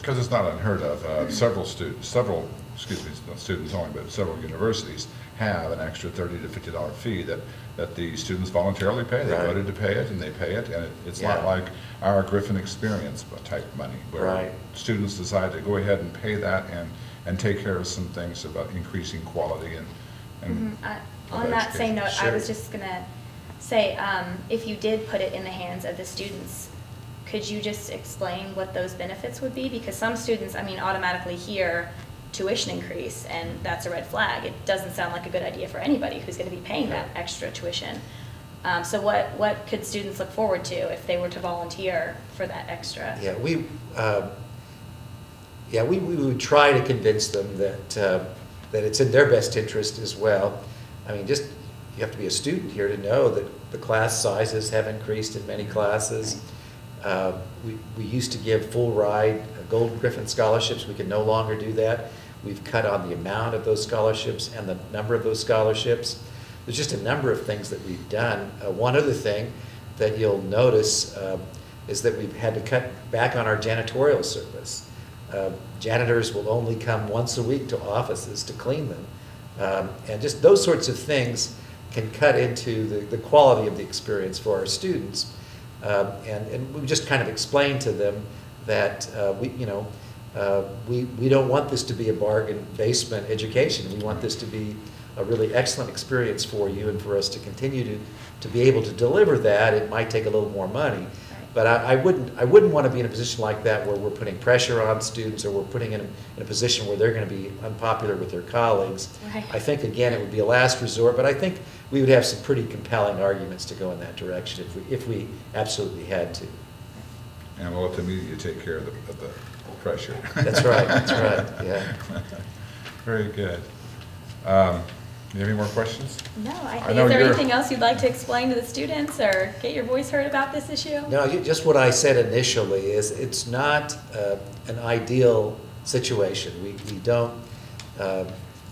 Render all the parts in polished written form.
Because it's not unheard of. Several, excuse me, not students only, but several universities have an extra $30 to $50 fee that the students voluntarily pay. They voted to pay it, and they pay it, and it's not like our Griffon experience type money, where students decide to go ahead and pay that and take care of some things about increasing quality and on that same note, I was just gonna say, if you did put it in the hands of the students, could you just explain what those benefits would be? Because some students, I mean, automatically hear tuition increase, and that's a red flag. It doesn't sound like a good idea for anybody who's going to be paying that extra tuition. So what could students look forward to if they were to volunteer for that extra? Yeah, we would try to convince them that it's in their best interest as well. I mean, just you have to be a student here to know that the class sizes have increased in many classes. We used to give full ride Gold Griffon scholarships. We can no longer do that. We've cut on the amount of those scholarships and the number of those scholarships. There's just a number of things that we've done. One other thing that you'll notice is that we've had to cut back on our janitorial service. Janitors will only come once a week to offices to clean them. And just those sorts of things can cut into the quality of the experience for our students. And we just kind of explained to them that we don't want this to be a bargain basement education. We want this to be a really excellent experience for you, and for us to continue to be able to deliver that. It might take a little more money, but I wouldn't want to be in a position like that where we're putting pressure on students, or we're putting them in a position where they're going to be unpopular with their colleagues. I think, again, it would be a last resort, but I think we would have some pretty compelling arguments to go in that direction if we absolutely had to. And we'll let the media take care of the pressure. That's right, that's right, yeah. Very good. Do you have any more questions? No, is there anything else you'd like to explain to the students or get your voice heard about this issue? No, just what I said initially is it's not an ideal situation. We don't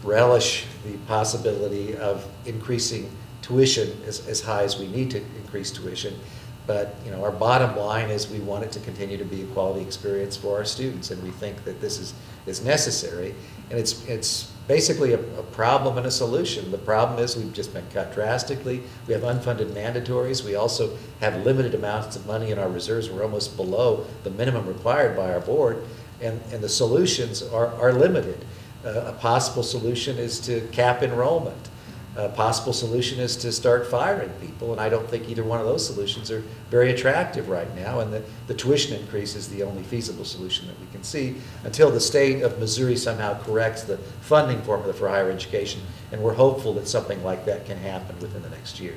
relish the possibility of increasing tuition as high as we need to increase tuition. But our bottom line is we want it to continue to be a quality experience for our students, and we think that this is necessary. And it's basically a problem and a solution. The problem is we've just been cut drastically. We have unfunded mandatories. We also have limited amounts of money in our reserves. We're almost below the minimum required by our board, and the solutions are limited. A possible solution is to cap enrollment. A possible solution is to start firing people, and I don't think either one of those solutions are very attractive right now, and the tuition increase is the only feasible solution that we can see until the state of Missouri somehow corrects the funding formula for higher education, and we're hopeful that something like that can happen within the next year.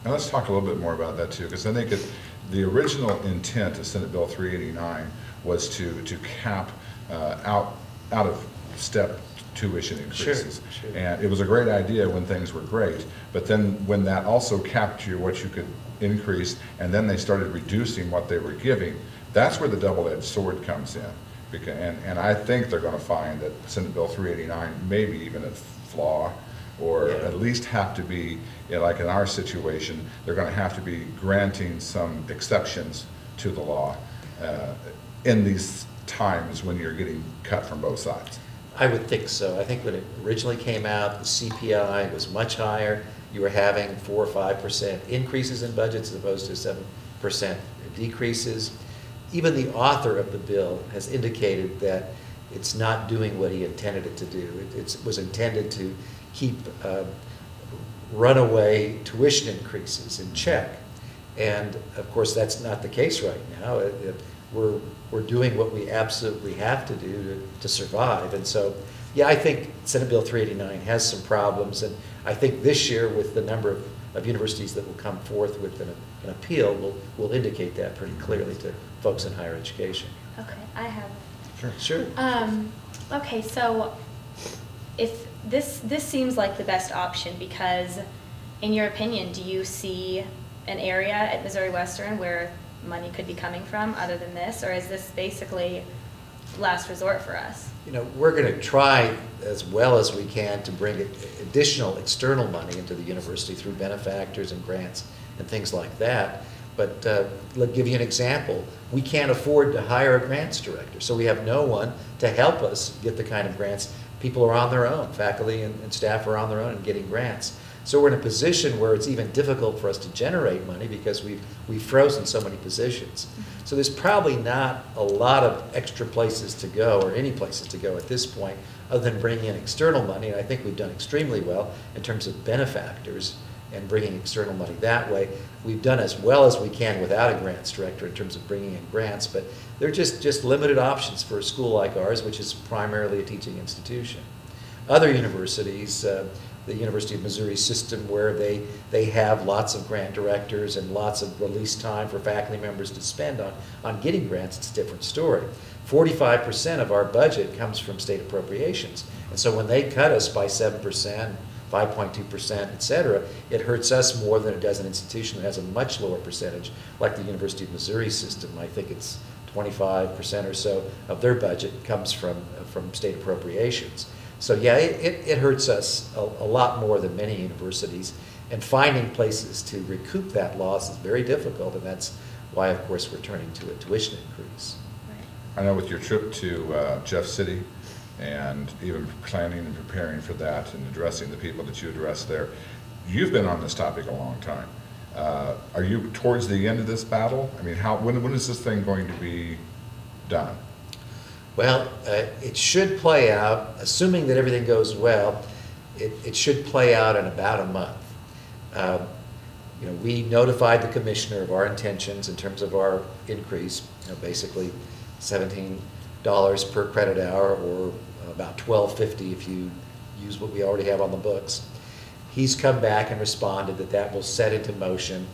Now let's talk a little bit more about that too, because I think the original intent of Senate Bill 389 was to cap out of step tuition increases. Sure. And it was a great idea when things were great, but then when that also capped what you could increase, and then they started reducing what they were giving, that's where the double-edged sword comes in. And I think they're going to find that Senate Bill 389 may be even a flaw, or at least have to be, like in our situation, they're going to have to be granting some exceptions to the law in these times when you're getting cut from both sides. I would think so. I think when it originally came out, the CPI was much higher. You were having 4 or 5% increases in budgets as opposed to 7% decreases. Even the author of the bill has indicated that it's not doing what he intended it to do. It was intended to keep runaway tuition increases in check. And of course, that's not the case right now. We're doing what we absolutely have to do to survive. And so, yeah, I think Senate Bill 389 has some problems, and I think this year, with the number of universities that will come forth with an appeal, will indicate that pretty clearly to folks in higher education. Okay, I have. Sure. Okay, so if this seems like the best option, because in your opinion, do you see an area at Missouri Western where money could be coming from other than this, or is this basically last resort for us? We're going to try as well as we can to bring additional external money into the university through benefactors and grants and things like that. But let me give you an example. We can't afford to hire a grants director, so we have no one to help us get the kind of grants. People are on their own. Faculty and staff are on their own and getting grants. So we're in a position where it's even difficult for us to generate money because we've frozen so many positions. So there's probably not a lot of extra places to go, or any places to go at this point, other than bringing in external money. And I think we've done extremely well in terms of benefactors and bringing external money that way. We've done as well as we can without a grants director in terms of bringing in grants, but they're just limited options for a school like ours, which is primarily a teaching institution. Other universities, the University of Missouri system, where they have lots of grant directors and lots of release time for faculty members to spend on getting grants, it's a different story. 45% of our budget comes from state appropriations. And so when they cut us by 7%, 5.2%, et cetera, it hurts us more than it does an institution that has a much lower percentage, like the University of Missouri system. I think it's 25% or so of their budget comes from state appropriations. So yeah, it hurts us a lot more than many universities, and finding places to recoup that loss is very difficult, and that's why, of course, we're turning to a tuition increase. I know with your trip to Jeff City, and even planning and preparing for that and addressing the people that you addressed there, you've been on this topic a long time. Are you towards the end of this battle? I mean, when is this thing going to be done? Well, it should play out, assuming that everything goes well, it should play out in about a month. You know, we notified the commissioner of our intentions in terms of our increase, you know, basically $17 per credit hour, or about $12.50 if you use what we already have on the books. He's come back and responded that that will set into motion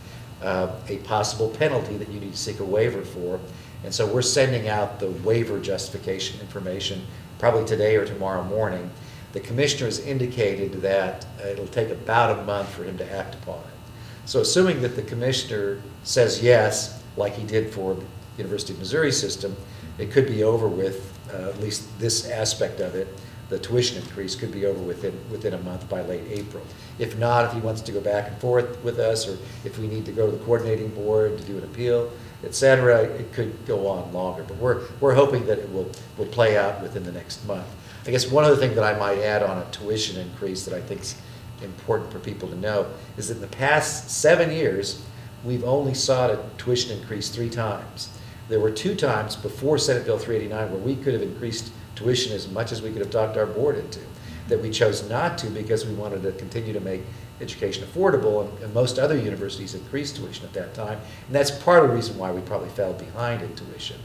a possible penalty that you need to seek a waiver for. And so we're sending out the waiver justification information probably today or tomorrow morning. The commissioner has indicated that it'll take about a month for him to act upon it. So assuming that the commissioner says yes, like he did for the University of Missouri system, it could be over with, at least this aspect of it, the tuition increase could be over within a month, by late April. If not, if he wants to go back and forth with us, or if we need to go to the coordinating board to do an appeal, et cetera, it could go on longer. But we're hoping that it will play out within the next month. I guess one other thing that I might add on a tuition increase that I think is important for people to know is that in the past 7 years, we've only sought a tuition increase 3 times. There were 2 times before Senate Bill 389 where we could have increased tuition as much as we could have talked our board into, that we chose not to because we wanted to continue to make education affordable, and most other universities increased tuition at that time, and that's part of the reason why we probably fell behind in tuition.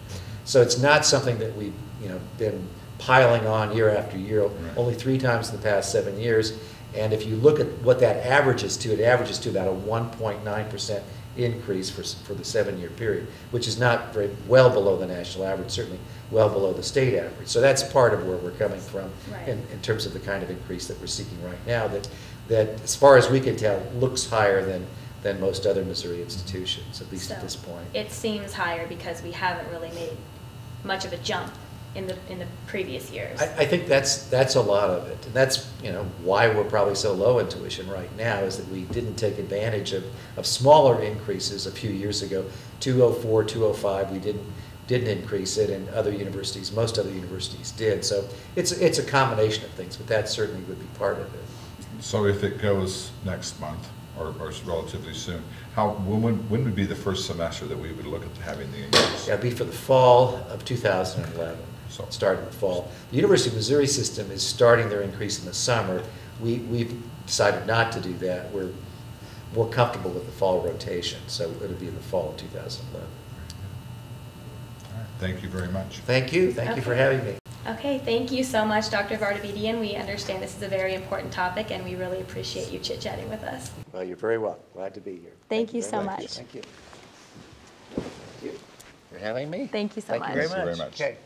So it's not something that we've been piling on year after year, right. Only 3 times in the past 7 years, and if you look at what that averages to, it averages to about a 1.9% increase for the 7-year period, which is not very well below the national average, certainly well below the state average. So that's part of where we're coming from, right, in terms of the kind of increase that we're seeking right now, that as far as we can tell, looks higher than most other Missouri institutions, at least at this point. It seems higher because we haven't really made much of a jump in the previous years. I think that's a lot of it, and that's why we're probably so low in tuition right now, is that we didn't take advantage of smaller increases a few years ago. 204, 205, we didn't increase it, and most other universities did. So it's a combination of things, but that certainly would be part of it. So if it goes next month, or relatively soon, when would be the first semester that we would look at having the increase? Yeah, it'd be for the fall of 2011. So start in the fall. The University of Missouri system is starting their increase in the summer. We've decided not to do that. We're more comfortable with the fall rotation, so it'll be in the fall of 2011. All right. Thank you very much. Thank you. Thank you for having me. Okay, thank you so much, Dr. Vardavedian. We understand this is a very important topic, and we really appreciate you chit-chatting with us. Well, you're very welcome. Glad to be here. Thank you so much. Thank you. Thank you for having me. Thank you so much. Thank you very much. Thank you very much. Okay.